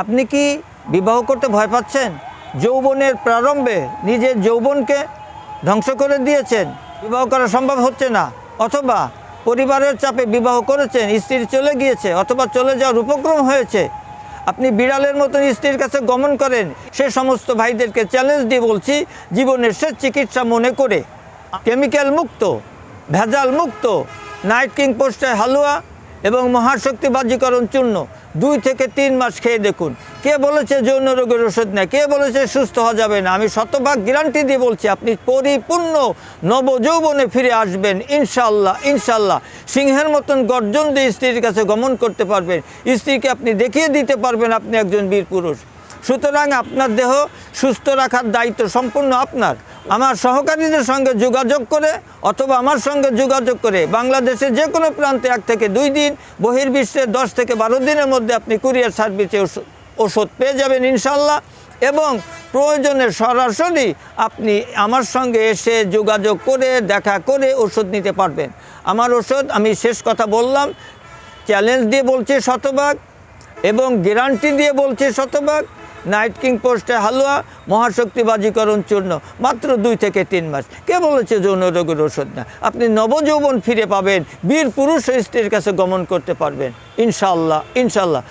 আপনি কি বিবাহ করতে ভয় পাচ্ছেন? যৌবনের প্রারম্ভে নিজের যৌবনকে ধ্বংস করে দিয়েছেন, বিবাহ করা সম্ভব হচ্ছে না, অথবা পরিবারের চাপে বিবাহ করেছেন, স্ত্রী চলে গিয়েছে অথবা চলে যাওয়ার উপক্রম হয়েছে, আপনি বিড়ালের মতন স্ত্রীর কাছে গমন করেন, সে সমস্ত ভাইদেরকে চ্যালেঞ্জ দিয়ে বলছি, জীবনের শেষ চিকিৎসা মনে করে কেমিক্যাল মুক্ত, ভেজাল মুক্ত নাইট কিং পোস্টের হালুয়া এবং মহাশক্তি বাজিকরণ চূর্ণ 2 থেকে 3 মাস খেয়ে দেখুন। কে বলেছে যৌন রোগের ওষুধ নেই? কে বলেছে সুস্থ হওয়া যাবে না? আমি শতভাগ গ্যারান্টি দিয়ে বলছি, আপনি পরিপূর্ণ নবযৌবনে ফিরে আসবেন ইনশাল্লাহ। ইনশাল্লাহ সিংহের মতন গর্জন দিয়ে স্ত্রীর কাছে গমন করতে পারবেন, স্ত্রীকে আপনি দেখিয়ে দিতে পারবেন আপনি একজন বীর পুরুষ। সুতরাং আপনার দেহ সুস্থ রাখার দায়িত্ব সম্পূর্ণ আপনার। আমার সহকারীদের সঙ্গে যোগাযোগ করে অথবা আমার সঙ্গে যোগাযোগ করে বাংলাদেশের যে কোনো প্রান্তে 1 থেকে 2 দিন, বহির্বিশ্বে 10 থেকে 12 দিনের মধ্যে আপনি কুরিয়ার সার্ভিসে ওষুধ পেয়ে যাবেন ইনশাল্লাহ। এবং প্রয়োজনে সরাসরি আপনি আমার সঙ্গে এসে যোগাযোগ করে দেখা করে ওষুধ নিতে পারবেন। আমার ওষুধ, আমি শেষ কথা বললাম, চ্যালেঞ্জ দিয়ে বলছি শতভাগ এবং গ্যারান্টি দিয়ে বলছি শতভাগ, নাইট কিং পোস্টের হালুয়া মহাশক্তি বাজিকরণ চূর্ণ মাত্র 2 থেকে 3 মাস। কে বলেছে যৌন রোগের ওষুধ না? আপনি নবযৌবন ফিরে পাবেন, বীর পুরুষ স্ত্রীর কাছে গমন করতে পারবেন ইনশাল্লাহ। ইনশাল্লাহ